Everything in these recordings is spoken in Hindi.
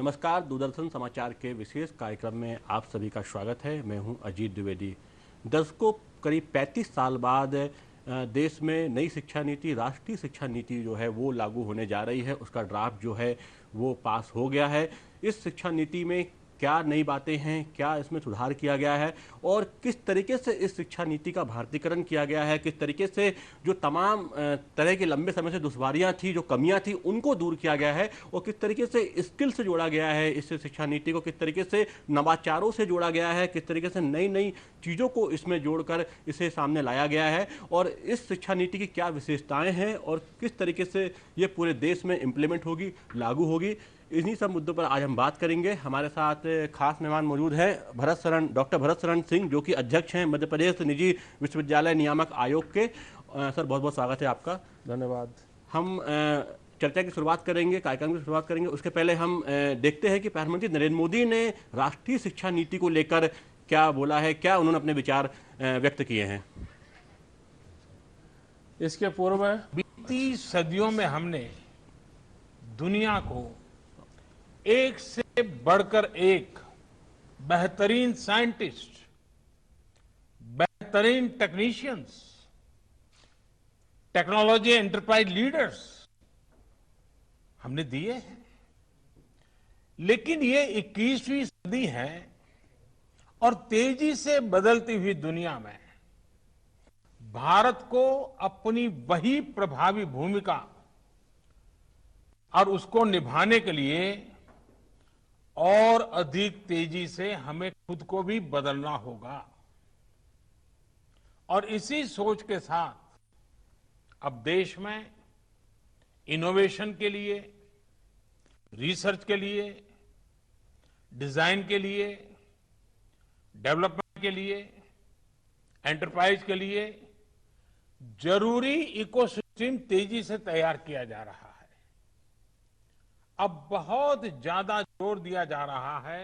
नमस्कार, दूरदर्शन समाचार के विशेष कार्यक्रम में आप सभी का स्वागत है। मैं हूं अजीत द्विवेदी। दर्शकों, करीब 35 साल बाद देश में नई शिक्षा नीति, राष्ट्रीय शिक्षा नीति जो है वो लागू होने जा रही है। उसका ड्राफ्ट जो है वो पास हो गया है। इस शिक्षा नीति में क्या नई बातें हैं, क्या इसमें सुधार किया गया है और किस तरीके से इस शिक्षा नीति का भारतीकरण किया गया है, किस तरीके से जो तमाम तरह की लंबे समय से दुश्वारियां थी, जो कमियां थी, उनको दूर किया गया है और किस तरीके से स्किल से जोड़ा गया है इस शिक्षा नीति को, किस तरीके से नवाचारों से जोड़ा गया है, किस तरीके से नई नई चीज़ों को इसमें जोड़कर इसे सामने लाया गया है और इस शिक्षा नीति की क्या विशेषताएं हैं और किस तरीके से ये पूरे देश में इम्प्लीमेंट होगी, लागू होगी। इन्हीं सब मुद्दों पर आज हम बात करेंगे। हमारे साथ खास मेहमान मौजूद हैं डॉक्टर भरत शरण सिंह, जो कि अध्यक्ष हैं मध्य प्रदेश निजी विश्वविद्यालय नियामक आयोग के। सर, बहुत बहुत स्वागत है आपका। धन्यवाद। हम चर्चा की शुरुआत करेंगे, कार्यक्रम की शुरुआत करेंगे। उसके पहले हम देखते हैं कि प्रधानमंत्री नरेंद्र मोदी ने राष्ट्रीय शिक्षा नीति को लेकर क्या बोला है, क्या उन्होंने अपने विचार व्यक्त किए हैं। इसके पूर्व बीती सदियों में हमने दुनिया को एक से बढ़कर एक बेहतरीन साइंटिस्ट, बेहतरीन टेक्नीशियंस, टेक्नोलॉजी एंटरप्राइज लीडर्स हमने दिए हैं। लेकिन ये 21वीं सदी है और तेजी से बदलती हुई दुनिया में भारत को अपनी वही प्रभावी भूमिका और उसको निभाने के लिए और अधिक तेजी से हमें खुद को भी बदलना होगा। और इसी सोच के साथ अब देश में इनोवेशन के लिए, रिसर्च के लिए, डिजाइन के लिए, डेवलपमेंट के लिए, एंटरप्राइज के लिए जरूरी इकोसिस्टम तेजी से तैयार किया जा रहा है। अब बहुत ज्यादा जोर दिया जा रहा है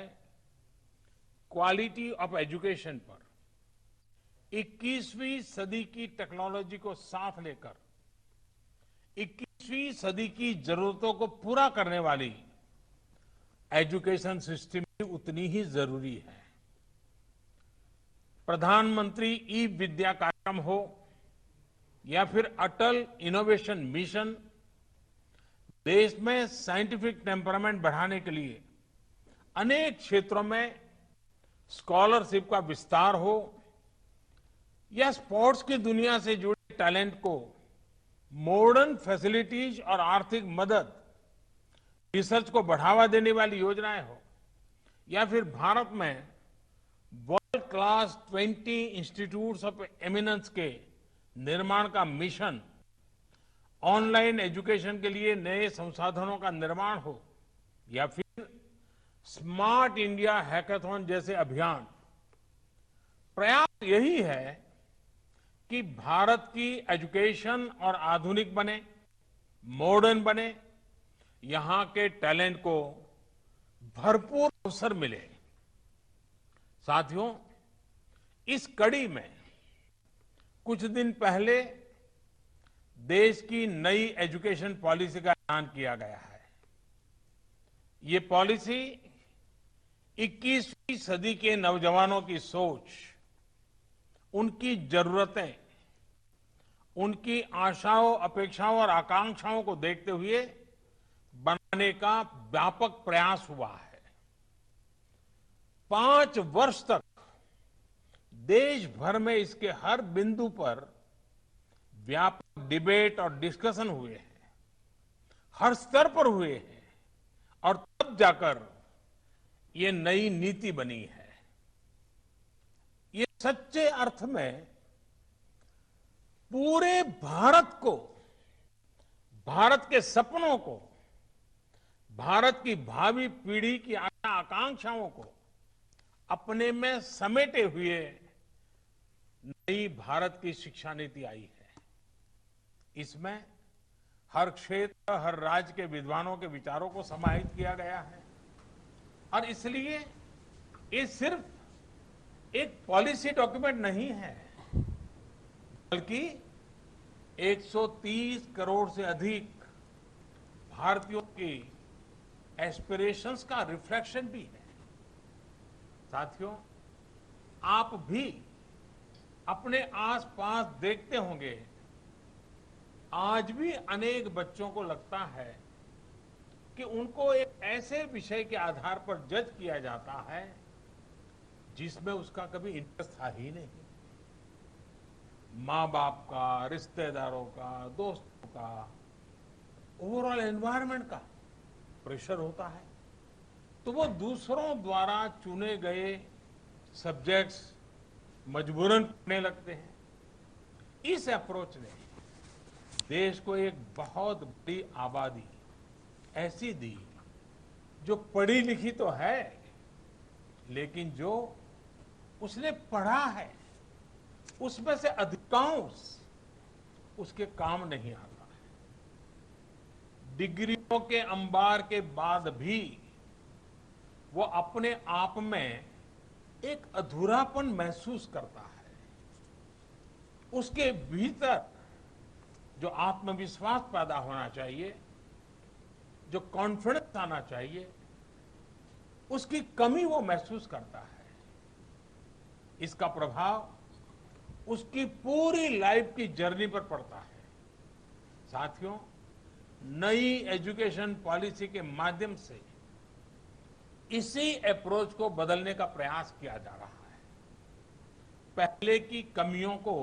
क्वालिटी ऑफ एजुकेशन पर। 21वीं सदी की टेक्नोलॉजी को साथ लेकर 21वीं सदी की जरूरतों को पूरा करने वाली एजुकेशन सिस्टम भी उतनी ही जरूरी है। प्रधानमंत्री ई विद्या कार्यक्रम हो या फिर अटल इनोवेशन मिशन, देश में साइंटिफिक टेम्परामेंट बढ़ाने के लिए अनेक क्षेत्रों में स्कॉलरशिप का विस्तार हो या स्पोर्ट्स की दुनिया से जुड़े टैलेंट को मॉडर्न फैसिलिटीज और आर्थिक मदद, रिसर्च को बढ़ावा देने वाली योजनाएं हो या फिर भारत में world class 20 institutes of eminence के निर्माण का मिशन, ऑनलाइन एजुकेशन के लिए नए संसाधनों का निर्माण हो या फिर स्मार्ट इंडिया हैकाथॉन जैसे अभियान, प्रयास यही है कि भारत की एजुकेशन और आधुनिक बने, मॉडर्न बने, यहां के टैलेंट को भरपूर अवसर मिले। साथियों, इस कड़ी में कुछ दिन पहले देश की नई एजुकेशन पॉलिसी का ऐलान किया गया है। ये पॉलिसी 21वीं सदी के नौजवानों की सोच, उनकी जरूरतें, उनकी आशाओं, अपेक्षाओं और आकांक्षाओं को देखते हुए बनाने का व्यापक प्रयास हुआ है। 5 वर्ष तक देश भर में इसके हर बिंदु पर व्यापक डिबेट और डिस्कशन हुए हैं, हर स्तर पर हुए हैं और तब जाकर ये नई नीति बनी है। ये सच्चे अर्थ में पूरे भारत को, भारत के सपनों को, भारत की भावी पीढ़ी की आशा आकांक्षाओं को अपने में समेटे हुए नई भारत की शिक्षा नीति आई है। इसमें हर क्षेत्र, हर राज्य के विद्वानों के विचारों को समाहित किया गया है और इसलिए ये सिर्फ एक पॉलिसी डॉक्यूमेंट नहीं है, बल्कि 130 करोड़ से अधिक भारतीयों की एस्पिरेशंस का रिफ्लेक्शन भी है। साथियों, आप भी अपने आसपास देखते होंगे, आज भी अनेक बच्चों को लगता है कि उनको एक ऐसे विषय के आधार पर जज किया जाता है जिसमें उसका कभी इंटरेस्ट था ही नहीं। माँ बाप का, रिश्तेदारों का, दोस्तों का, ओवरऑल एनवायरनमेंट का प्रेशर होता है, तो वो दूसरों द्वारा चुने गए सब्जेक्ट्स मजबूरन पढ़ने लगते हैं। इस अप्रोच ने देश को एक बहुत बड़ी आबादी ऐसी दी जो पढ़ी लिखी तो है, लेकिन जो उसने पढ़ा है उसमें से अधिकांश उसके काम नहीं आता है। डिग्रियों के अंबार के बाद भी वो अपने आप में एक अधूरापन महसूस करता है। उसके भीतर जो आत्मविश्वास पैदा होना चाहिए, जो कॉन्फिडेंस आना चाहिए, उसकी कमी वो महसूस करता है। इसका प्रभाव उसकी पूरी लाइफ की जर्नी पर पड़ता है। साथियों, नई एजुकेशन पॉलिसी के माध्यम से इसी अप्रोच को बदलने का प्रयास किया जा रहा है। पहले की कमियों को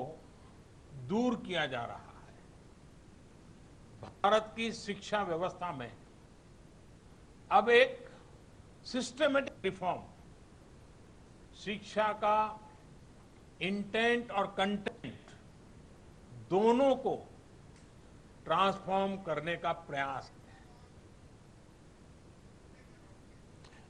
दूर किया जा रहा है। भारत की शिक्षा व्यवस्था में अब एक सिस्टमेटिक रिफॉर्म, शिक्षा का इंटेंट और कंटेंट दोनों को ट्रांसफॉर्म करने का प्रयास है।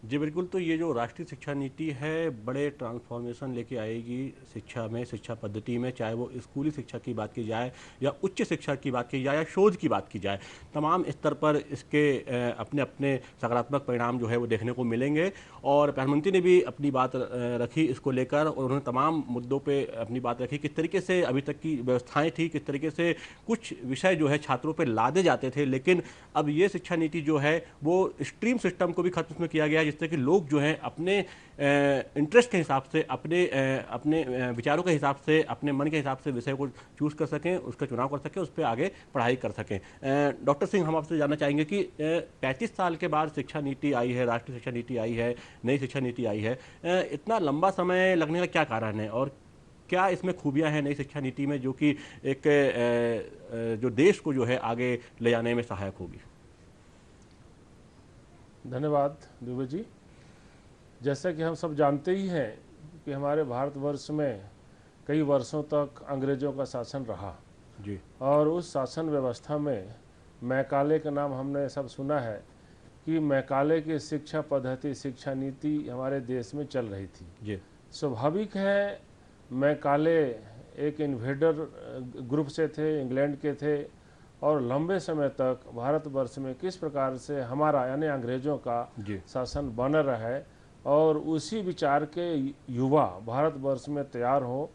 जी बिल्कुल, तो ये जो राष्ट्रीय शिक्षा नीति है बड़े ट्रांसफॉर्मेशन लेके आएगी शिक्षा में, शिक्षा पद्धति में, चाहे वो स्कूली शिक्षा की बात की जाए या उच्च शिक्षा की बात की जाए या शोध की बात की जाए। तमाम स्तर पर इसके अपने अपने सकारात्मक परिणाम जो है वो देखने को मिलेंगे। और प्रधानमंत्री ने भी अपनी बात रखी इसको लेकर, और उन्होंने तमाम मुद्दों पे अपनी बात रखी, किस तरीके से अभी तक की व्यवस्थाएँ थी, किस तरीके से कुछ विषय जो है छात्रों पर लादे जाते थे, लेकिन अब ये शिक्षा नीति जो है वो स्ट्रीम सिस्टम को भी खत्म उसमें किया गया है, जिससे कि लोग जो हैं अपने इंटरेस्ट के हिसाब से, अपने विचारों के हिसाब से, अपने मन के हिसाब से विषय को चूज कर सकें, उसका चुनाव कर सकें, उस पर आगे पढ़ाई कर सकें। डॉक्टर सिंह, हम आपसे जानना चाहेंगे कि 35 साल के बाद शिक्षा नीति आई है, राष्ट्रीय शिक्षा नीति आई है, नई शिक्षा नीति आई है, इतना लंबा समय लगने का क्या कारण है और क्या इसमें खूबियां हैं नई शिक्षा नीति में जो कि एक जो देश को जो है आगे ले जाने में सहायक होगी? धन्यवाद दुबे जी। जैसा कि हम सब जानते ही हैं कि हमारे भारतवर्ष में कई वर्षों तक अंग्रेजों का शासन रहा जी, और उस शासन व्यवस्था में मैकाले का नाम हमने सब सुना है कि मैकाले की शिक्षा पद्धति, शिक्षा नीति हमारे देश में चल रही थी। जी, स्वाभाविक है, मैकाले एक इन्वेडर ग्रुप से थे, इंग्लैंड के थे, और लंबे समय तक भारतवर्ष में किस प्रकार से हमारा यानी अंग्रेजों का जी, शासन बन रहा है और उसी विचार के युवा भारतवर्ष में तैयार हो,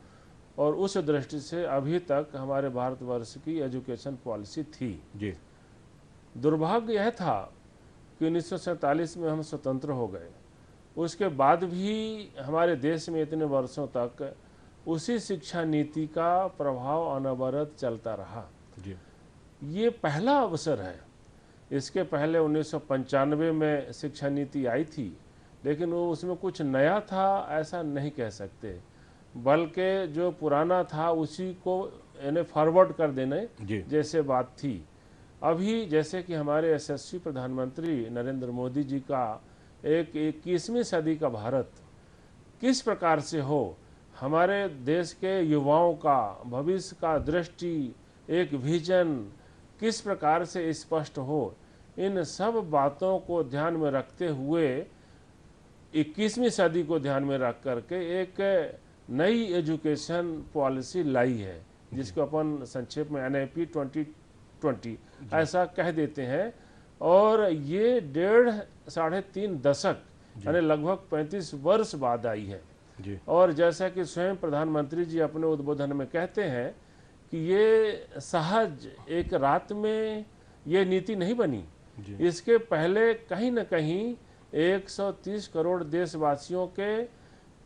और उस दृष्टि से अभी तक हमारे भारतवर्ष की एजुकेशन पॉलिसी थी। जी, दुर्भाग्य यह था कि 1947 में हम स्वतंत्र हो गए। उसके बाद भी हमारे देश में इतने वर्षों तक उसी शिक्षा नीति का प्रभाव अनवरत चलता रहा। जी, ये पहला अवसर है। इसके पहले 1995 में शिक्षा नीति आई थी, लेकिन वो उसमें कुछ नया था ऐसा नहीं कह सकते, बल्कि जो पुराना था उसी को यानी फॉरवर्ड कर देने जैसे बात थी। अभी जैसे कि हमारे यशस्वी प्रधानमंत्री नरेंद्र मोदी जी का एक 21वीं सदी का भारत किस प्रकार से हो, हमारे देश के युवाओं का भविष्य का दृष्टि, एक विजन किस प्रकार से स्पष्ट हो, इन सब बातों को ध्यान में रखते हुए 21वीं सदी को ध्यान में रख करके एक नई एजुकेशन पॉलिसी लाई है, जिसको अपन संक्षेप में NIP 2020 ऐसा कह देते हैं। और ये 1.5-3.5 दशक यानी लगभग 35 वर्ष बाद आई है। जी, और जैसा कि स्वयं प्रधानमंत्री जी अपने उद्बोधन में कहते हैं कि ये सहज एक रात में ये नीति नहीं बनी, इसके पहले कहीं न कहीं 130 करोड़ देशवासियों के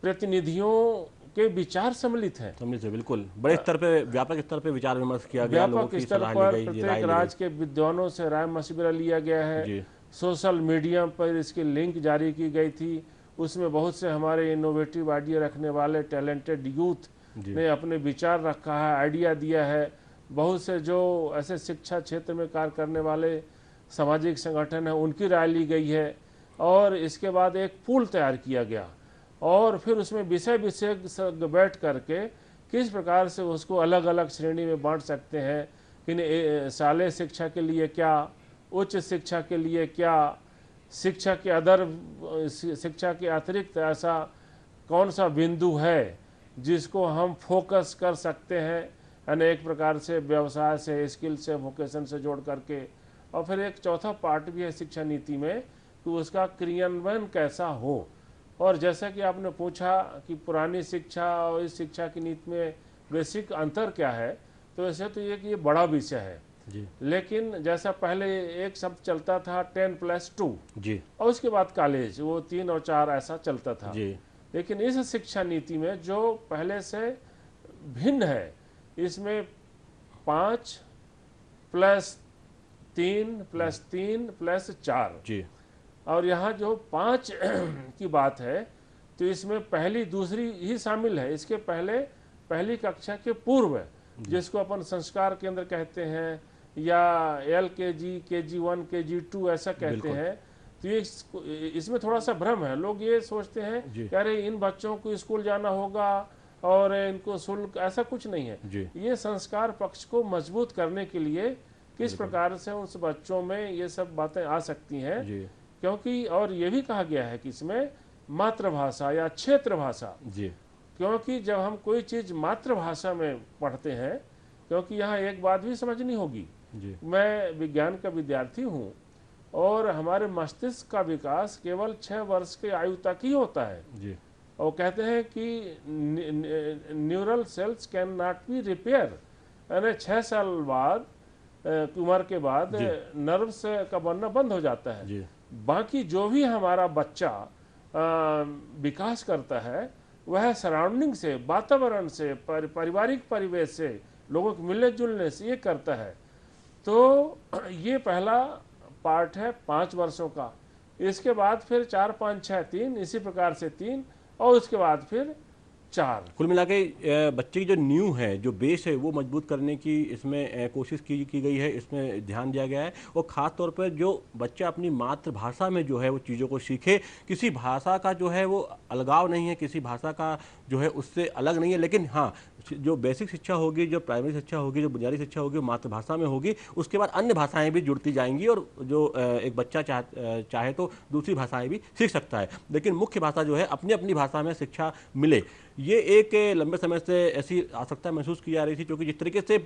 प्रतिनिधियों के विचार सम्मिलित हैं। सम्मिलित है, बिल्कुल बड़े स्तर पे, व्यापक स्तर पे विचार विमर्श किया गया, लोगों व्यापक की स्तर सलाह पर ली गई, प्रत्येक राय ली राज्य के विद्वानों से राय मशविरा लिया गया है। जी सोशल मीडिया पर इसकी लिंक जारी की गई थी, उसमें बहुत से हमारे इनोवेटिव आइडिया रखने वाले टैलेंटेड यूथ ने अपने विचार रखा है, आइडिया दिया है। बहुत से जो ऐसे शिक्षा क्षेत्र में कार्य करने वाले सामाजिक संगठन हैं उनकी राय ली गई है, और इसके बाद एक पूल तैयार किया गया और फिर उसमें विषय विशेषज्ञ बैठ करके किस प्रकार से उसको अलग अलग श्रेणी में बांट सकते हैं कि शालेय शिक्षा के लिए क्या, उच्च शिक्षा के लिए क्या, शिक्षा के शिक्षा के अतिरिक्त ऐसा कौन सा बिंदु है जिसको हम फोकस कर सकते हैं, अनेक प्रकार से व्यवसाय से, स्किल से, वोकेशन से जोड़ करके। और फिर एक चौथा पार्ट भी है शिक्षा नीति में कि उसका क्रियान्वयन कैसा हो। और जैसा कि आपने पूछा कि पुरानी शिक्षा और इस शिक्षा की नीति में बेसिक अंतर क्या है, तो ऐसे तो ये कि ये बड़ा विषय है जी। लेकिन जैसा पहले एक शब्द चलता था 10+2 जी और उसके बाद कॉलेज, वो 3 और 4 ऐसा चलता था जी। लेकिन इस शिक्षा नीति में जो पहले से भिन्न है, इसमें 5+3+3+4 जी और यहाँ जो 5 की बात है तो इसमें पहली दूसरी ही शामिल है। इसके पहले पहली कक्षा के पूर्व जिसको अपन संस्कार केंद्र कहते हैं या LKG, KG1, KG2 ऐसा कहते हैं, तो ये इसमें थोड़ा सा भ्रम है। लोग ये सोचते हैं कि अरे इन बच्चों को स्कूल जाना होगा और इनको शुल्क, ऐसा कुछ नहीं है। ये संस्कार पक्ष को मजबूत करने के लिए किस प्रकार से उस बच्चों में ये सब बातें आ सकती हैं, क्योंकि और ये भी कहा गया है कि इसमें मातृभाषा या क्षेत्र भाषा, क्योंकि जब हम कोई चीज मातृभाषा में पढ़ते हैं, क्योंकि यहाँ एक बात भी समझनी होगी, मैं विज्ञान का विद्यार्थी हूँ और हमारे मस्तिष्क का विकास केवल 6 वर्ष के आयु तक ही होता है और कहते हैं कि neural cells can not be repair, यानी 6 साल बाद उम्र के बाद नर्व्स का बनना बंद हो जाता है। बाकी जो भी हमारा बच्चा विकास करता है वह सराउंडिंग से, वातावरण से, पारिवारिक परिवेश से, लोगों के मिलने जुलने से ये करता है। तो ये पहला पार्ट है 5 वर्षों का। इसके बाद फिर 4, 5, 6, 3 इसी प्रकार से 3 और उसके बाद फिर 4। कुल मिला के बच्चे की जो नींव है, जो बेस है, वो मजबूत करने की इसमें कोशिश की गई है, इसमें ध्यान दिया गया है। और ख़ास तौर पर जो बच्चा अपनी मातृभाषा में जो है वो चीज़ों को सीखे, किसी भाषा का जो है वो अलगाव नहीं है, किसी भाषा का जो है उससे अलग नहीं है, लेकिन हाँ जो बेसिक शिक्षा होगी, जो प्राइमरी शिक्षा होगी, जो बुनियादी शिक्षा होगी, मातृभाषा में होगी। उसके बाद अन्य भाषाएं भी जुड़ती जाएंगी और जो एक बच्चा चाहे तो दूसरी भाषाएं भी सीख सकता है, लेकिन मुख्य भाषा जो है अपनी अपनी भाषा में शिक्षा मिले। ये एक लंबे समय से ऐसी आवश्यकता महसूस की जा रही थी, क्योंकि जिस तरीके से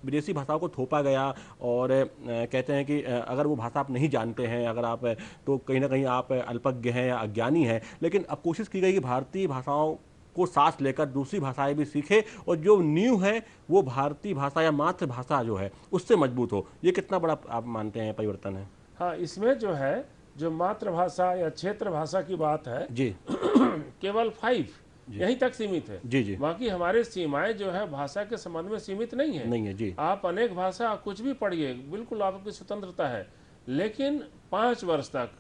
विदेशी भाषाओं को थोपा गया और कहते हैं कि अगर वो भाषा आप नहीं जानते हैं, अगर आप तो कहीं ना कहीं आप अल्पज्ञ हैं या अज्ञानी हैं। लेकिन अब कोशिश की गई कि भारतीय भाषाओं को साथ लेकर दूसरी भाषाएं भी सीखे और जो न्यू है वो भारतीय भाषा या मातृभाषा जो है उससे मजबूत हो। ये कितना बड़ा आप मानते हैं परिवर्तन है? हाँ, इसमें जो है जो मातृभाषा या क्षेत्र भाषा की बात है जी केवल 5 यहीं तक सीमित है। जी। बाकी हमारे सीमाएं जो है भाषा के संबंध में सीमित नहीं है जी। आप अनेक भाषा कुछ भी पढ़िए, बिल्कुल आपकी स्वतंत्रता है, लेकिन 5 वर्ष तक।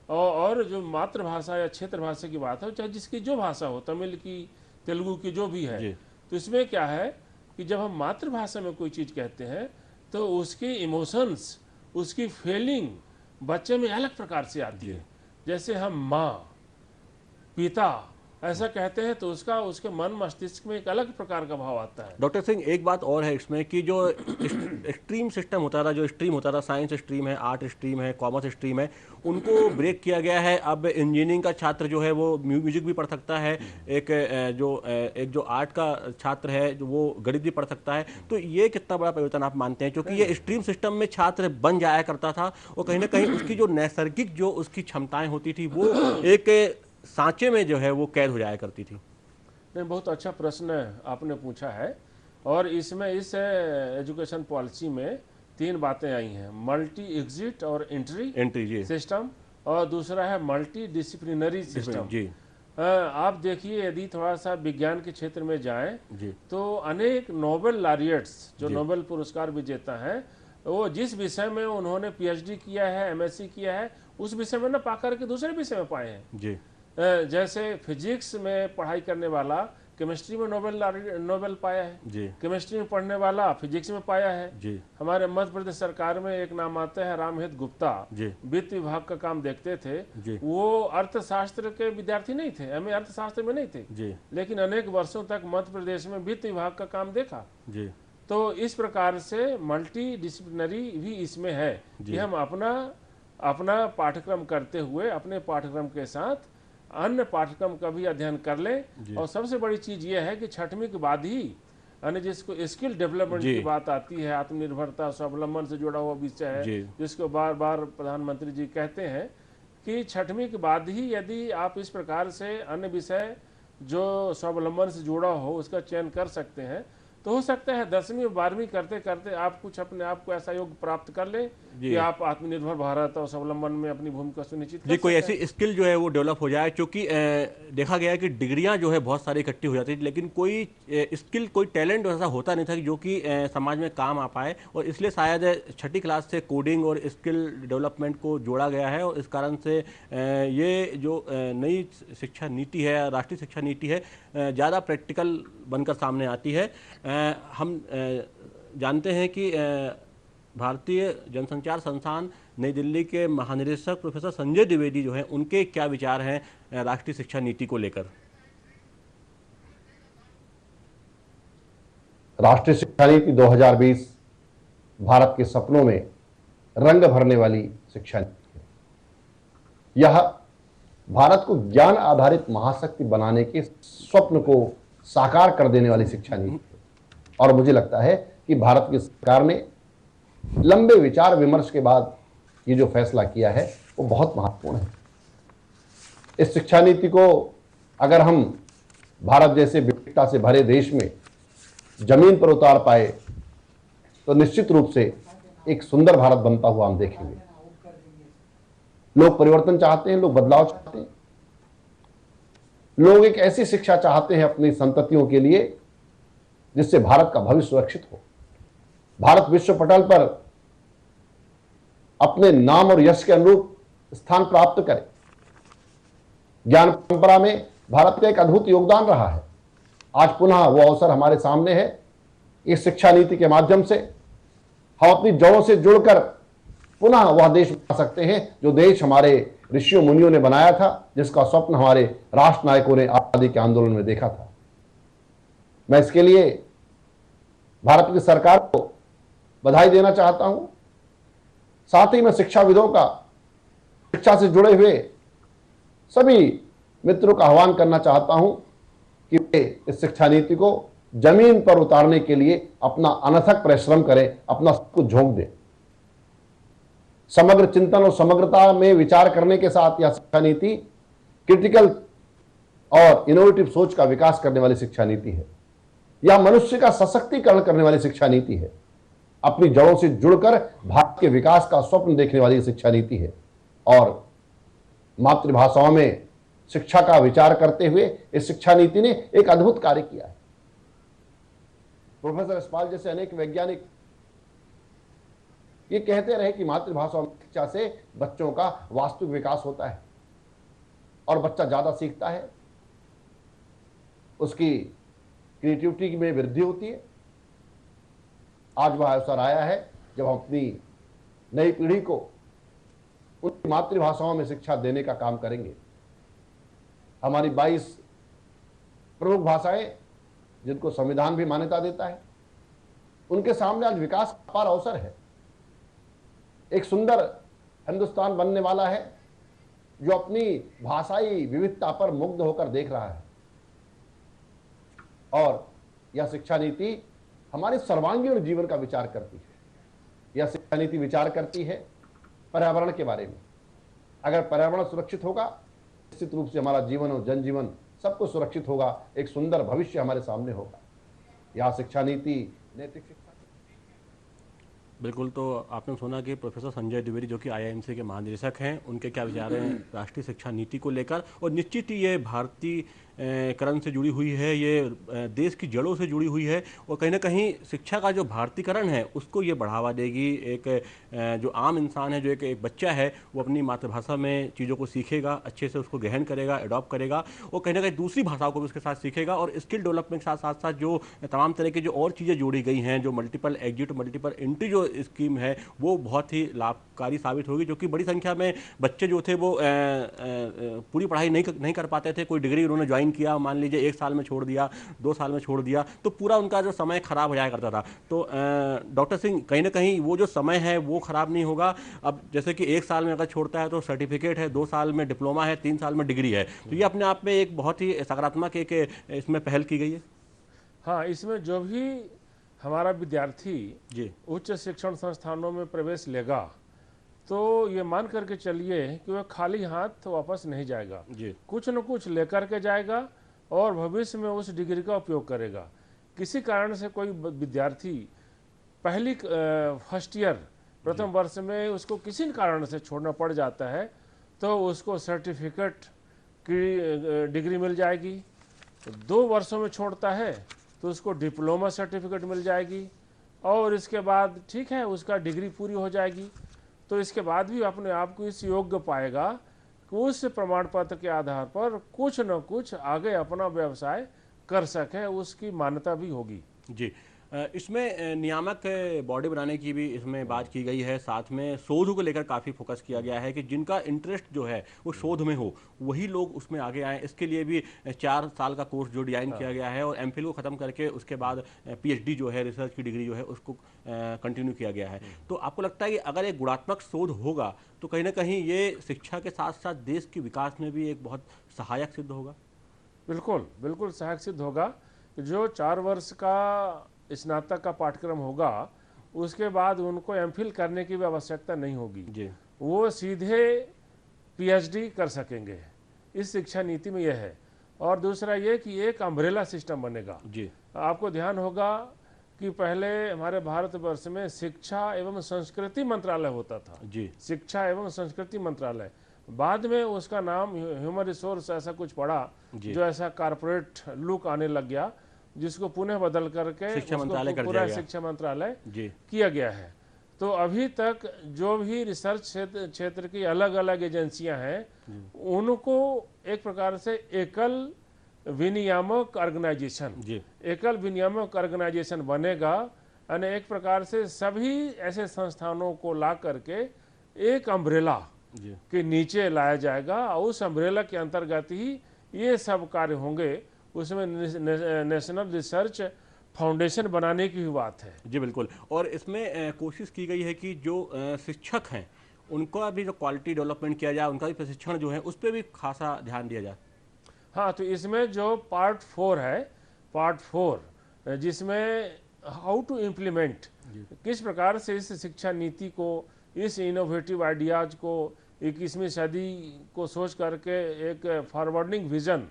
और जो मातृभाषा या क्षेत्र भाषा की बात है, चाहे जिसकी जो भाषा हो, तमिल की, तेलुगु की, जो भी है, तो इसमें क्या है कि जब हम मातृभाषा में कोई चीज़ कहते हैं तो उसकी इमोशंस, उसकी फीलिंग बच्चे में अलग प्रकार से आती है। जैसे हम माँ, पिता ऐसा कहते हैं तो उसके मन मस्तिष्क में एक अलग प्रकार का भाव आता है। डॉक्टर सिंह, एक बात और है इसमें कि जो स्ट्रीम सिस्टम होता था, जो स्ट्रीम होता था, साइंस स्ट्रीम है, आर्ट स्ट्रीम है, कॉमर्स स्ट्रीम है, उनको ब्रेक किया गया है। अब इंजीनियरिंग का छात्र जो है वो म्यूजिक भी पढ़ सकता है, एक जो आर्ट का छात्र है जो वो गणित भी पढ़ सकता है। तो ये कितना बड़ा परिवर्तन आप मानते हैं? क्योंकि ये स्ट्रीम सिस्टम में छात्र बन जाया करता था और कहीं ना कहीं उसकी जो नैसर्गिक जो उसकी क्षमताएं होती थी वो एक सांचे में जो है वो कैद हो जाया करती थी। नहीं, बहुत अच्छा प्रश्न आपने पूछा है। और इसमें इस एजुकेशन पॉलिसी में 3 बातें आई हैं, मल्टी एग्जिट और एंट्री एंट्री जी सिस्टम, और दूसरा है मल्टी डिसिप्लिनरी सिस्टम। जी आप देखिए, यदि थोड़ा सा विज्ञान के क्षेत्र में जाएं जी तो अनेक नोबेल लॉरिएट्स जो जी। नोबेल पुरस्कार विजेता हैं, वो जिस विषय में उन्होंने पीएचडी किया है, एमएससी किया है, उस विषय में न पाकर के दूसरे विषय में पाए हैं। जी जैसे फिजिक्स में पढ़ाई करने वाला केमिस्ट्री में नोबेल पाया है, जी केमिस्ट्री में पढ़ने वाला फिजिक्स में पाया है। जी हमारे मध्य प्रदेश सरकार में एक नाम आता है रामहित गुप्ता, जी वित्त विभाग का काम देखते थे। जी वो अर्थशास्त्र के विद्यार्थी नहीं थे, एमए अर्थशास्त्र में नहीं थे, जी लेकिन अनेक वर्षों तक मध्य प्रदेश में वित्त विभाग का काम देखा। जी तो इस प्रकार से मल्टी डिसिप्लिनरी भी इसमें है कि हम अपना पाठ्यक्रम करते हुए अपने पाठ्यक्रम के साथ अन्य पाठ्यक्रम का भी अध्ययन कर लें। और सबसे बड़ी चीज ये है कि 6वीं के बाद ही यानी जिसको स्किल डेवलपमेंट की बात आती है, आत्मनिर्भरता स्वावलंबन से जुड़ा हुआ विषय है, जिसको बार बार प्रधानमंत्री जी कहते हैं कि 6वीं के बाद ही यदि आप इस प्रकार से अन्य विषय जो स्वावलंबन से जुड़ा हो उसका चयन कर सकते हैं, तो हो सकता है 10वीं और 12वीं करते करते आप कुछ अपने आप को ऐसा योग प्राप्त कर लें कि आप आत्मनिर्भर भारत और स्वावलंबन में अपनी भूमिका सुनिश्चित कर जी कोई सकते हैं। ऐसी स्किल जो है वो डेवलप हो जाए, क्योंकि देखा गया है कि डिग्रियां जो है बहुत सारी इकट्ठी हो जाती थी, लेकिन कोई स्किल, कोई टैलेंट ऐसा होता नहीं था जो कि समाज में काम आ पाए। और इसलिए शायद 6ठी क्लास से कोडिंग और स्किल डेवलपमेंट को जोड़ा गया है। और इस कारण से ये जो नई शिक्षा नीति है, राष्ट्रीय शिक्षा नीति है, ज़्यादा प्रैक्टिकल बनकर सामने आती है। हम जानते हैं कि भारतीय जनसंचार संस्थान नई दिल्ली के महानिदेशक प्रोफेसर संजय द्विवेदी जो हैं, उनके क्या विचार हैं राष्ट्रीय शिक्षा नीति को लेकर। राष्ट्रीय शिक्षा नीति 2020 भारत के सपनों में रंग भरने वाली शिक्षा नीति है। यह भारत को ज्ञान आधारित महाशक्ति बनाने के स्वप्न को साकार कर देने वाली शिक्षा नीति है। और मुझे लगता है कि भारत की सरकार ने लंबे विचार विमर्श के बाद ये जो फैसला किया है वो बहुत महत्वपूर्ण है। इस शिक्षा नीति को अगर हम भारत जैसे विविधता से भरे देश में जमीन पर उतार पाए तो निश्चित रूप से एक सुंदर भारत बनता हुआ हम देखेंगे। लोग परिवर्तन चाहते हैं, लोग बदलाव चाहते हैं, लोग एक ऐसी शिक्षा चाहते हैं अपनी संततियों के लिए जिससे भारत का भविष्य सुरक्षित हो, भारत विश्व पटल पर अपने नाम और यश के अनुरूप स्थान प्राप्त करे। ज्ञान परंपरा में भारत का एक अद्भुत योगदान रहा है। आज पुनः वो अवसर हमारे सामने है। इस शिक्षा नीति के माध्यम से हम अपनी जड़ों से जुड़कर पुनः वह देश बना सकते हैं जो देश हमारे ऋषियों मुनियों ने बनाया था, जिसका स्वप्न हमारे राष्ट्र नायकों ने आजादी के आंदोलन में देखा था। मैं इसके लिए भारत की सरकार को बधाई देना चाहता हूं। साथ ही मैं शिक्षाविदों का, शिक्षा से जुड़े हुए सभी मित्रों का आह्वान करना चाहता हूं कि वे इस शिक्षा नीति को जमीन पर उतारने के लिए अपना अनथक परिश्रम करें, अपना सब कुछ झोंक दें। समग्र चिंतन और समग्रता में विचार करने के साथ यह शिक्षा नीति क्रिटिकल और इनोवेटिव सोच का विकास करने वाली शिक्षा नीति है। यह मनुष्य का सशक्तिकरण करने वाली शिक्षा नीति है। अपनी जड़ों से जुड़कर भारत के विकास का स्वप्न देखने वाली शिक्षा नीति है। और मातृभाषाओं में शिक्षा का विचार करते हुए इस शिक्षा नीति ने एक अद्भुत कार्य किया है। प्रोफेसर यशपाल जैसे अनेक वैज्ञानिक ये कहते रहे कि मातृभाषा में शिक्षा से बच्चों का वास्तविक विकास होता है और बच्चा ज्यादा सीखता है, उसकी क्रिएटिविटी में वृद्धि होती है। आज वह अवसर आया है जब हम अपनी नई पीढ़ी को उनकी मातृभाषाओं में शिक्षा देने का काम करेंगे। हमारी 22 प्रमुख भाषाएं जिनको संविधान भी मान्यता देता है, उनके सामने आज विकास का अपार अवसर है। एक सुंदर हिंदुस्तान बनने वाला है जो अपनी भाषाई विविधता पर मुग्ध होकर देख रहा है। और यह शिक्षा नीति हमारे सर्वांगीण जीवन का विचार करती है। यह शिक्षा नीति विचार करती है पर्यावरण के बारे में। अगर पर्यावरण सुरक्षित होगा, निश्चित रूप से हमारा जीवन और जनजीवन सब कुछ सुरक्षित होगा, एक सुंदर भविष्य हमारे सामने होगा। यह शिक्षा नीति नैतिक शिक्षा। बिल्कुल। तो आपने सुना कि प्रोफेसर संजय द्विवेदी जो कि आईआईएमसी के महानिदेशक हैं, उनके क्या विचार हैं राष्ट्रीय शिक्षा नीति को लेकर। और निश्चित ही ये भारतीय करण से जुड़ी हुई है, ये देश की जड़ों से जुड़ी हुई है, और कहीं ना कहीं शिक्षा का जो भारतीकरण है उसको ये बढ़ावा देगी। एक जो आम इंसान है, जो एक बच्चा है, वो अपनी मातृभाषा में चीज़ों को सीखेगा, अच्छे से उसको गहन करेगा, अडॉप्ट करेगा, और कहीं ना कहीं दूसरी भाषाओं को भी उसके साथ सीखेगा। और स्किल डेवलपमेंट के साथ साथ साथ जो तमाम तरह की जो और चीज़ें जोड़ी गई हैं, जो मल्टीपल एग्जिट मल्टीपल एंट्री जो स्कीम है, वो बहुत ही लाभकारी साबित होगी। जो कि बड़ी संख्या में बच्चे जो थे वो पूरी पढ़ाई नहीं कर पाते थे। कोई डिग्री उन्होंने ज्वाइन किया, मान लीजिए 1 साल में छोड़ दिया, 2 साल में छोड़ दिया, तो पूरा उनका जो समय खराब हो जाया करता था। तो डॉक्टर सिंह, कहीं ना कहीं वो जो समय है वो खराब नहीं होगा। अब जैसे कि 1 साल में अगर छोड़ता है तो सर्टिफिकेट है, 2 साल में डिप्लोमा है, 3 साल में डिग्री है, तो ये अपने आप में एक बहुत ही सकारात्मक एक इसमें पहल की गई है। हाँ, इसमें जो भी हमारा विद्यार्थी जी उच्च शिक्षण संस्थानों में प्रवेश लेगा, तो ये मान करके चलिए कि वह खाली हाथ वापस नहीं जाएगा। जी कुछ न कुछ लेकर के जाएगा और भविष्य में उस डिग्री का उपयोग करेगा। किसी कारण से कोई विद्यार्थी पहली फर्स्ट ईयर प्रथम वर्ष में उसको किसी कारण से छोड़ना पड़ जाता है, तो उसको सर्टिफिकेट की डिग्री मिल जाएगी। 2 वर्षों में छोड़ता है तो उसको डिप्लोमा सर्टिफिकेट मिल जाएगी, और इसके बाद ठीक है, उसका डिग्री पूरी हो जाएगी। तो इसके बाद भी अपने आप को इस योग्य पाएगा कि उस प्रमाण पत्र के आधार पर कुछ न कुछ आगे अपना व्यवसाय कर सके, उसकी मान्यता भी होगी। जी। इसमें नियामक बॉडी बनाने की भी इसमें बात की गई है। साथ में शोध को लेकर काफ़ी फोकस किया गया है कि जिनका इंटरेस्ट जो है वो शोध में हो, वही लोग उसमें आगे आएँ। इसके लिए भी 4 साल का कोर्स जो डिजाइन किया गया है, और एमफिल को ख़त्म करके उसके बाद पीएचडी जो है, रिसर्च की डिग्री जो है, उसको कंटिन्यू किया गया है। तो आपको लगता है कि अगर एक गुणात्मक शोध होगा तो कहीं ना कहीं ये शिक्षा के साथ साथ देश के विकास में भी एक बहुत सहायक सिद्ध होगा? बिल्कुल बिल्कुल सहायक सिद्ध होगा। जो 4 वर्ष का स्नातक का पाठ्यक्रम होगा, उसके बाद उनको एमफिल करने की भी आवश्यकता नहीं होगी। जी वो सीधे पीएचडी कर सकेंगे। इस शिक्षा नीति में यह है। और दूसरा ये कि एक अम्ब्रेला सिस्टम बनेगा। जी आपको ध्यान होगा कि पहले हमारे भारतवर्ष में शिक्षा एवं संस्कृति मंत्रालय होता था। जी शिक्षा एवं संस्कृति मंत्रालय, बाद में उसका नाम ह्यूमन रिसोर्स ऐसा कुछ पड़ा, जो ऐसा कारपोरेट लुक आने लग गया, जिसको पुनः बदल करके शिक्षा मंत्रालय कर दिया पूरा गया। शिक्षा मंत्रालय जी किया गया है। तो अभी तक जो भी रिसर्च क्षेत्र की अलग अलग एजेंसियां हैं, उनको एक प्रकार से एकल विनियामक ऑर्गेनाइजेशन, जी एकल विनियामक ऑर्गेनाइजेशन बनेगा। यानी एक प्रकार से सभी ऐसे संस्थानों को ला करके एक अम्ब्रेला जी के नीचे लाया जाएगा, और उस अम्ब्रेला के अंतर्गत ही ये सब कार्य होंगे। उसमें नेशनल रिसर्च फाउंडेशन बनाने की भी बात है। जी बिल्कुल। और इसमें कोशिश की गई है कि जो शिक्षक हैं उनका भी जो क्वालिटी डेवलपमेंट किया जाए, उनका भी प्रशिक्षण जो है उस पर भी खासा ध्यान दिया जाए। हाँ, तो इसमें जो पार्ट 4 है, पार्ट 4 जिसमें हाउ टू इम्प्लीमेंट, किस प्रकार से इस शिक्षा नीति को, इस इनोवेटिव आइडियाज को 21वीं सदी को सोच करके एक फॉरवर्डिंग विजन,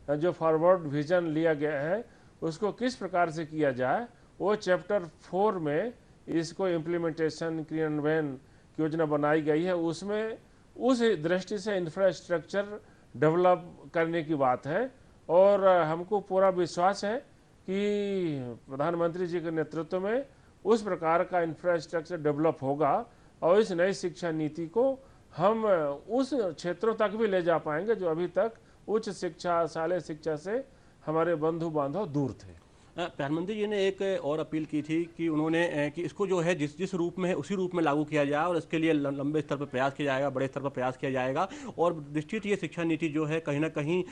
जो फॉरवर्ड विजन लिया गया है, उसको किस प्रकार से किया जाए, वो चैप्टर 4 में इसको इम्प्लीमेंटेशन क्रियान्वयन की योजना बनाई गई है। उसमें उस दृष्टि से इंफ्रास्ट्रक्चर डेवलप करने की बात है। और हमको पूरा विश्वास है कि प्रधानमंत्री जी के नेतृत्व में उस प्रकार का इंफ्रास्ट्रक्चर डेवलप होगा, और इस नई शिक्षा नीति को हम उस क्षेत्रों तक भी ले जा पाएंगे जो अभी तक उच्च शिक्षा, शालेय शिक्षा से हमारे बंधु बांधव दूर थे। प्रधानमंत्री जी ने एक और अपील की थी कि उन्होंने कि इसको जो है जिस रूप में है उसी रूप में लागू किया जाए, और इसके लिए लंबे स्तर पर प्रयास किया जाएगा, बड़े स्तर पर प्रयास किया जाएगा। और निश्चित ये शिक्षा नीति जो है कहीं ना कहीं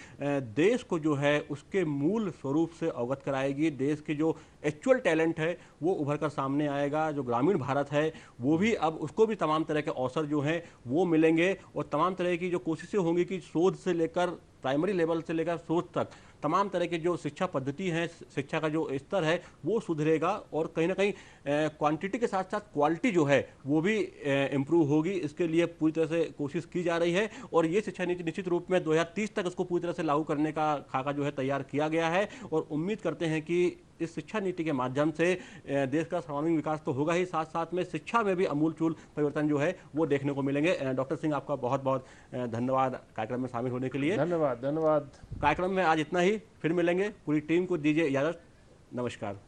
देश को जो है उसके मूल स्वरूप से अवगत कराएगी। देश के जो एक्चुअल टैलेंट है वो उभर कर सामने आएगा। जो ग्रामीण भारत है वो भी अब उसको भी तमाम तरह के अवसर जो हैं वो मिलेंगे, और तमाम तरह की जो कोशिशें होंगी कि शोध से लेकर प्राइमरी लेवल से लेकर शोध तक तमाम तरह के जो शिक्षा पद्धति है, शिक्षा का जो स्तर है वो सुधरेगा, और कहीं ना कहीं क्वांटिटी के साथ साथ क्वालिटी जो है वो भी इम्प्रूव होगी। इसके लिए पूरी तरह से कोशिश की जा रही है, और ये शिक्षा नीति निश्चित रूप में 2030 तक इसको पूरी तरह से लागू करने का खाका जो है तैयार किया गया है। और उम्मीद करते हैं कि इस शिक्षा नीति के माध्यम से देश का सर्वांगीण विकास तो होगा ही, साथ साथ में शिक्षा में भी अमूलचूल परिवर्तन जो है वो देखने को मिलेंगे। डॉक्टर सिंह, आपका बहुत बहुत धन्यवाद कार्यक्रम में शामिल होने के लिए। धन्यवाद। कार्यक्रम में आज इतना ही, फिर मिलेंगे। पूरी टीम को दीजिए इजाजत। नमस्कार।